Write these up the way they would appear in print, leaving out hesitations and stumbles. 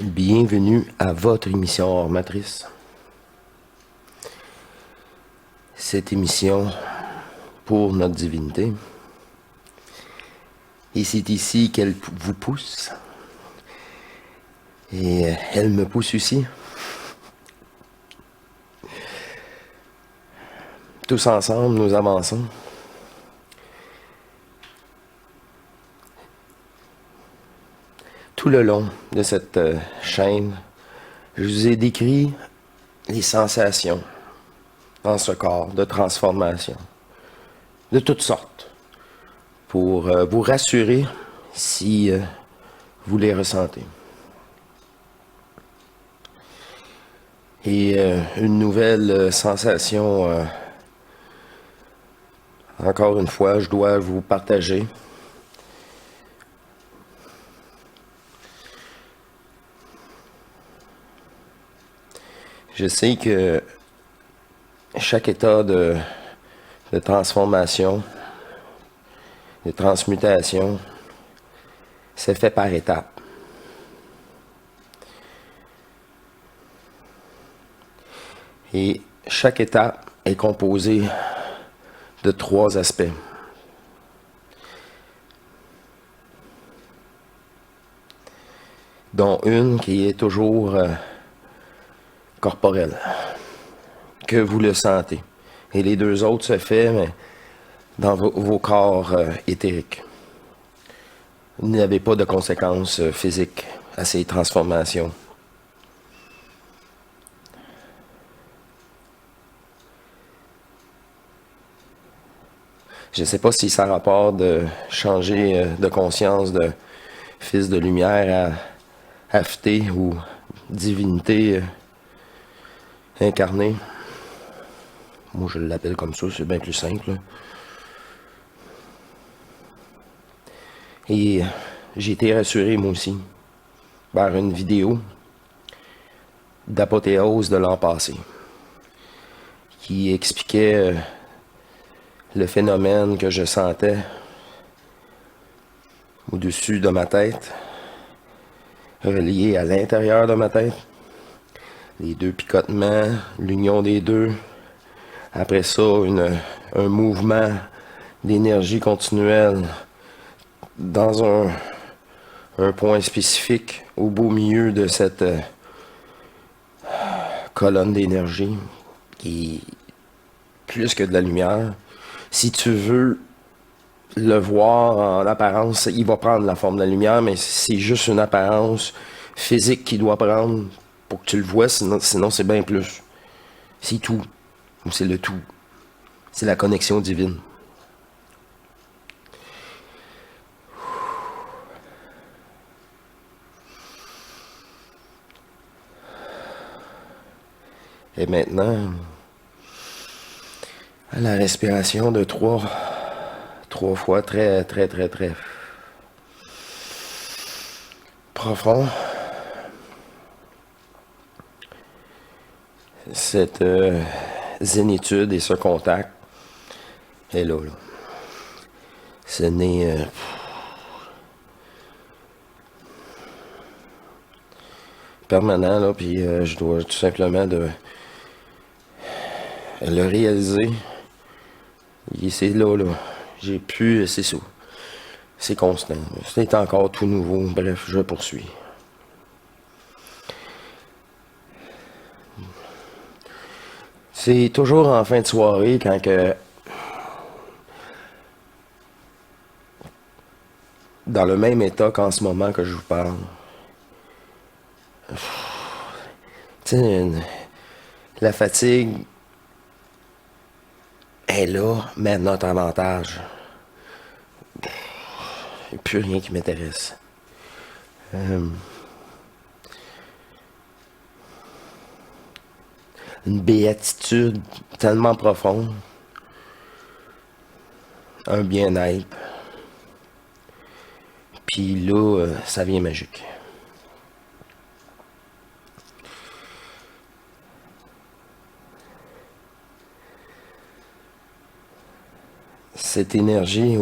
Bienvenue à votre émission hors matrice. Cette émission pour notre divinité. Et c'est ici qu'elle vous pousse. Et elle me pousse aussi. Tous ensemble, nous avançons. Tout le long de cette chaîne, je vous ai décrit les sensations dans ce corps de transformation, de toutes sortes, pour vous rassurer si vous les ressentez. Et une nouvelle sensation, encore une fois, je dois vous partager. Je sais que chaque état de transformation, de transmutation, c'est fait par étapes. Et chaque étape est composée de 3 aspects. Dont une qui est toujours corporelle, que vous le sentez. Et les 2 autres se font dans vos corps éthériques. Vous n'avez pas de conséquences physiques à ces transformations. Je ne sais pas si ça a rapport de changer de conscience de fils de lumière à Hafté ou divinité incarnée. Moi, je l'appelle comme ça, c'est bien plus simple. Et j'ai été rassuré, moi aussi, par une vidéo d'apothéose de l'an passé qui expliquait le phénomène que je sentais au-dessus de ma tête, relié à l'intérieur de ma tête, les 2 picotements, l'union des 2, après ça, un mouvement d'énergie continuelle dans un point spécifique au beau milieu de cette colonne d'énergie qui est plus que de la lumière. Si tu veux le voir en apparence, il va prendre la forme de la lumière, mais c'est juste une apparence physique qu'il doit prendre pour que tu le vois, sinon c'est bien plus. C'est tout. Ou c'est le tout. C'est la connexion divine. Et maintenant, à la respiration de 3 fois très profond. Cette zénitude et ce contact est là. Ce n'est permanent, là, puis je dois tout simplement le réaliser. Et c'est là. J'ai pu, c'est ça. C'est constant. C'est encore tout nouveau. Bref, je poursuis. C'est toujours en fin de soirée quand que dans le même état qu'en ce moment que je vous parle. Tu sais, la fatigue est là, mais à notre avantage. Il n'y a plus rien qui m'intéresse. Une béatitude tellement profonde. Un bien-être. Puis là, ça vient magique. Cette énergie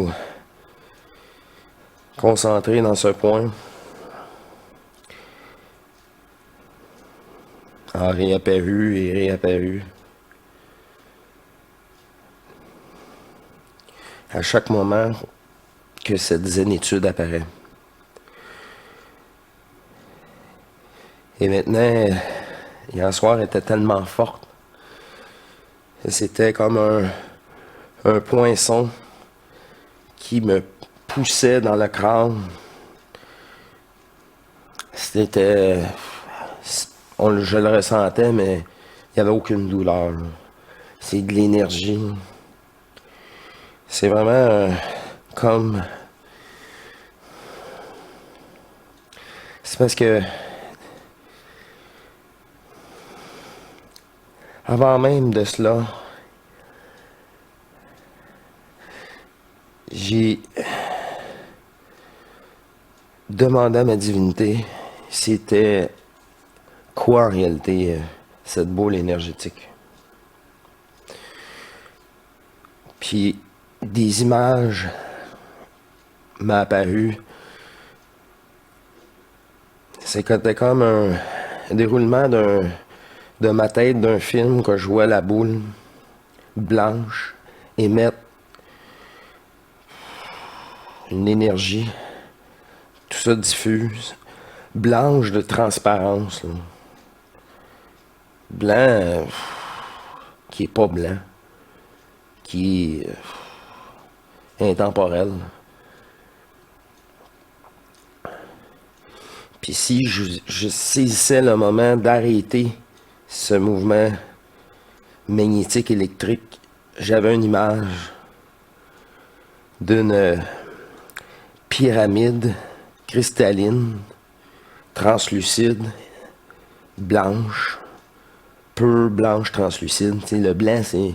concentrée dans ce point a réapparu et réapparu. À chaque moment que cette zénitude apparaît. Et maintenant, hier soir était tellement forte. C'était comme un poinçon qui me poussait dans le crâne. C'était... je le ressentais, mais il n'y avait aucune douleur. C'est de l'énergie. C'est vraiment comme... C'est parce que... Avant même de cela, j'ai demandé à ma divinité c'était quoi en réalité cette boule énergétique. Puis des images m'ont apparu. C'était comme un déroulement de ma tête d'un film que je vois la boule blanche émettre une énergie, tout ça diffuse, blanche de transparence, là. Blanc qui est pas blanc, qui est intemporel. Puis si je saisissais le moment d'arrêter ce mouvement magnétique électrique, j'avais une image d'une pyramide cristalline, translucide, blanche, peu blanche, translucide. T'sais, le blanc, c'est...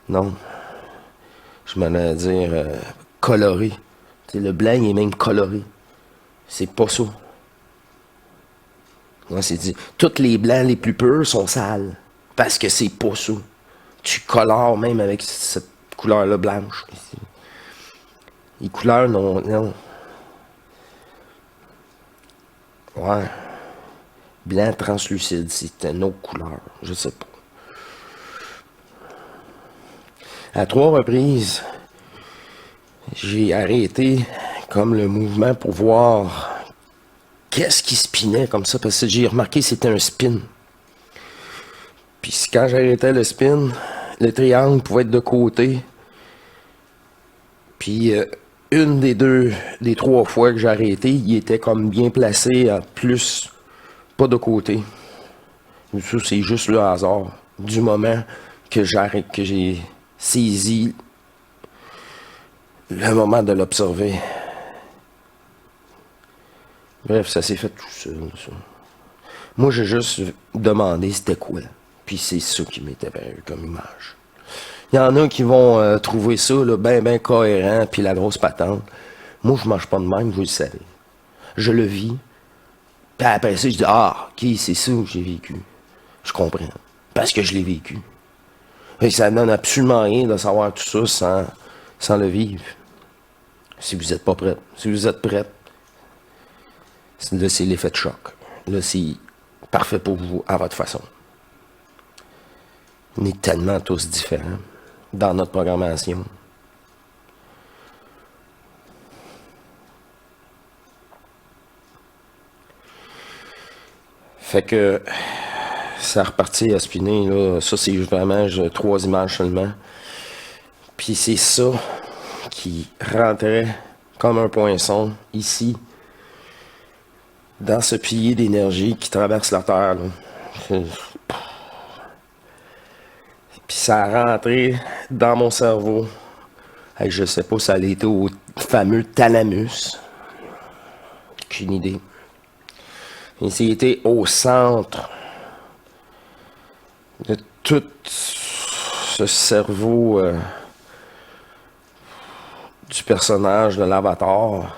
Non. Je m'en allais dire coloré. T'sais, le blanc, il est même coloré. C'est pas ça. Moi, c'est dit, tous les blancs les plus purs sont sales. Parce que c'est pas ça. Tu colores même avec cette couleur-là blanche. Les couleurs, non. Ouais. Blanc translucide, c'est une autre couleur. Je sais pas. À 3 reprises, j'ai arrêté comme le mouvement pour voir qu'est-ce qui spinait comme ça. Parce que j'ai remarqué que c'était un spin. Puis quand j'arrêtais le spin, le triangle pouvait être de côté. Puis une des 3 fois que j'ai arrêté, il était comme bien placé à plus, pas de côté. Ça, c'est juste le hasard du moment que j'ai saisi le moment de l'observer. Bref, ça s'est fait tout seul, ça. Moi, j'ai juste demandé c'était quoi. Puis c'est ça qui m'était apparu comme image. Il y en a qui vont trouver ça là, ben cohérent, puis la grosse patente. Moi, je marche pas de même, vous le savez. Je le vis. Puis après ça, je dis, ah, ok, c'est ça que j'ai vécu. Je comprends. Parce que je l'ai vécu. Et ça donne absolument rien de savoir tout ça sans le vivre. Si vous n'êtes pas prêt. Si vous êtes prêt, là, c'est l'effet de choc. Là, c'est parfait pour vous, à votre façon. On est tellement tous différents dans notre programmation. Fait que ça a reparti à spinner, là. Ça, c'est vraiment 3 images seulement. Puis c'est ça qui rentrait comme un poinçon ici, dans ce pilier d'énergie qui traverse la Terre, là. Puis ça a rentré dans mon cerveau. Hey, je sais pas si ça allait été au fameux thalamus. Aucune idée. Et c'était au centre de tout ce cerveau du personnage de l'avatar.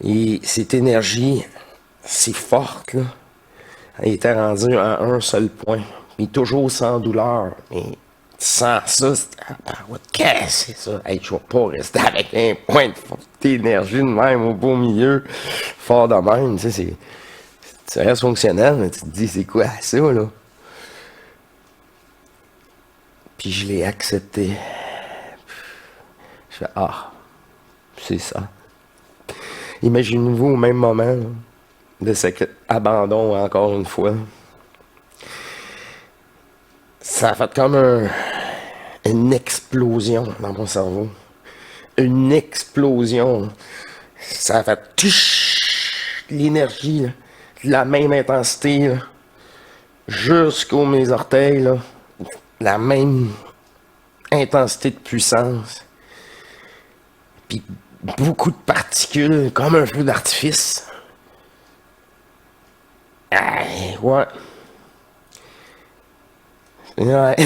Et cette énergie, c'est forte, là. Elle était rendue à un seul point. Mais toujours sans douleur. Mais, tu Sans ça, qu'est-ce que c'est ça? Hey, je vais pas rester avec un point d'énergie de même au beau milieu, fort de même, tu sais, ça reste fonctionnel, mais tu te dis, c'est quoi ça, là? Puis je l'ai accepté. Je fais, ah, c'est ça. Imaginez-vous au même moment, là, de cet abandon, encore une fois. Ça a fait comme une explosion dans mon cerveau. Une explosion. Ça a fait l'énergie, là, de la même intensité, là, jusqu'aux mes orteils, là, la même intensité de puissance. Puis beaucoup de particules, comme un feu d'artifice. Ouais. Ouais.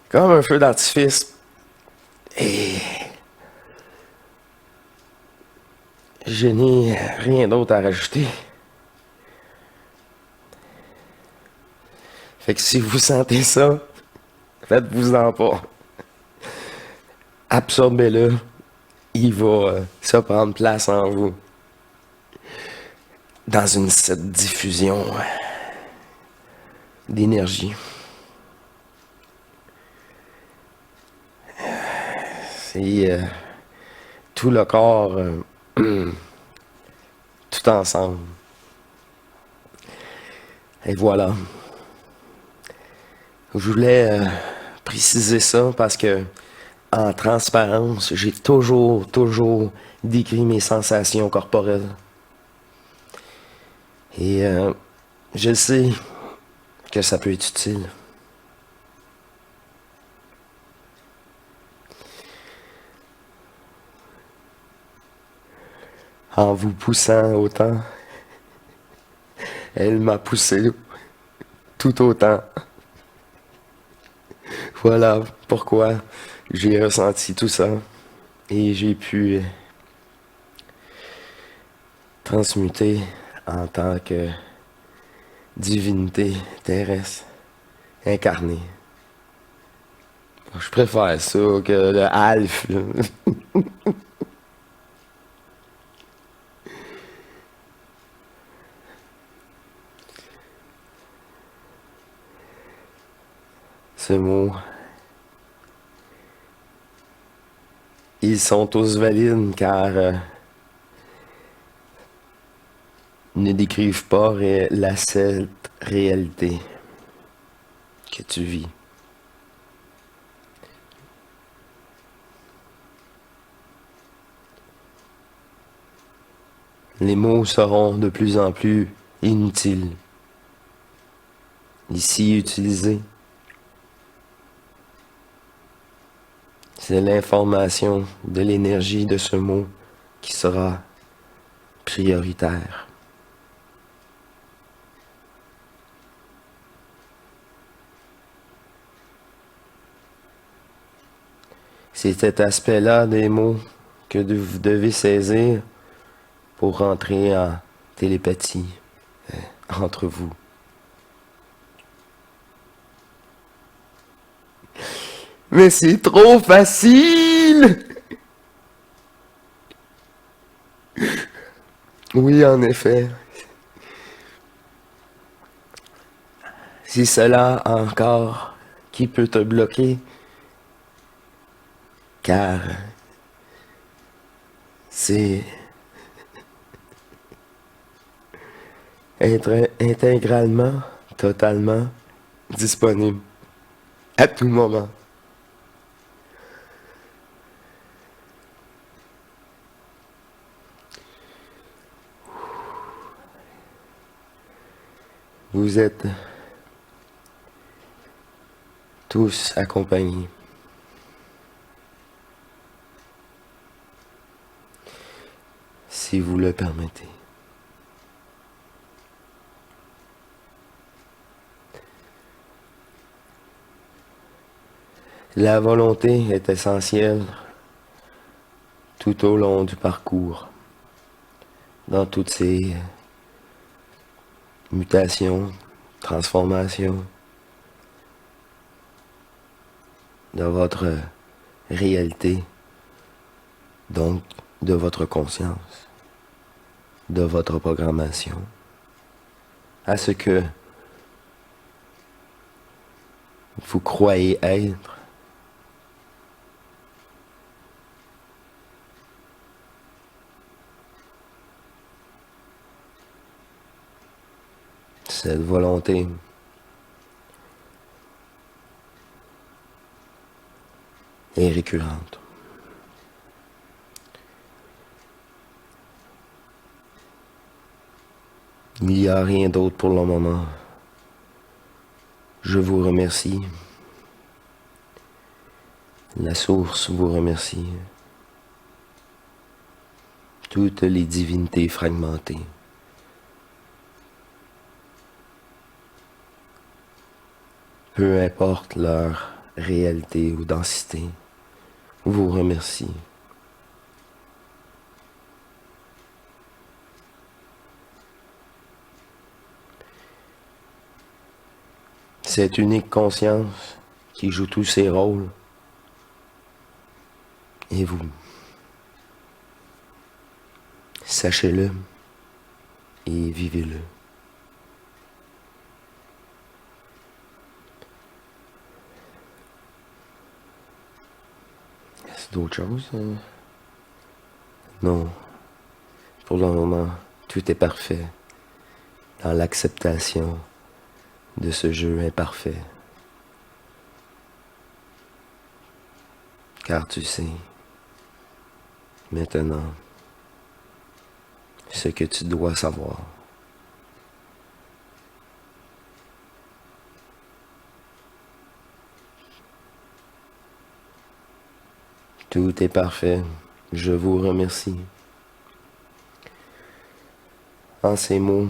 Comme un feu d'artifice. Et je n'ai rien d'autre à rajouter. Fait que si vous sentez ça, faites-vous-en pas. Absorbez-le. Il va se prendre place en vous. Dans cette diffusion d'énergie. C'est tout le corps, tout ensemble. Et voilà. Je voulais préciser ça parce que, en transparence, j'ai toujours décrit mes sensations corporelles. Et je sais que ça peut être utile. En vous poussant autant, elle m'a poussé tout autant. Voilà pourquoi j'ai ressenti tout ça et j'ai pu transmuter en tant que divinité terrestre incarnée. Je préfère ça que le Alf. Ce mot. Ils sont tous valides car ne décrivent pas cette réalité que tu vis. Les mots seront de plus en plus inutiles. Ici utilisés, c'est l'information de l'énergie de ce mot qui sera prioritaire. C'est cet aspect-là des mots que vous devez saisir pour rentrer en télépathie entre vous. Mais c'est trop facile! Oui, en effet. C'est cela encore qui peut te bloquer, car c'est intégralement, totalement disponible à tout moment. Vous êtes tous accompagnés. Si vous le permettez. La volonté est essentielle tout au long du parcours, dans toutes ces mutations, transformations, de votre réalité, donc de votre conscience, de votre programmation, à ce que vous croyez être. Cette volonté est récurrente. Il n'y a rien d'autre pour le moment. Je vous remercie. La source vous remercie. Toutes les divinités fragmentées. Peu importe leur réalité ou densité, vous remercie. Cette unique conscience qui joue tous ses rôles, et vous. Sachez-le et vivez-le. Est-ce d'autres choses? Non. Pour le moment, tout est parfait dans l'acceptation de ce jeu imparfait. Car tu sais, maintenant, ce que tu dois savoir. Tout est parfait. Je vous remercie. En ces mots,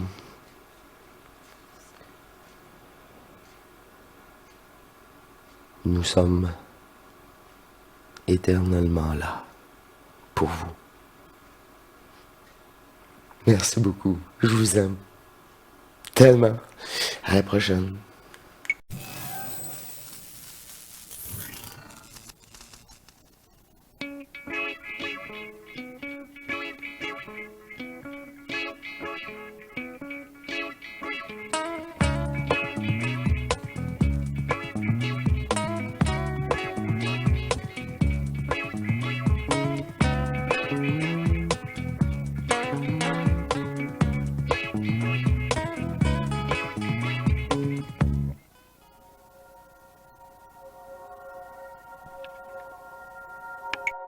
nous sommes éternellement là pour vous. Merci beaucoup. Je vous aime tellement. À la prochaine.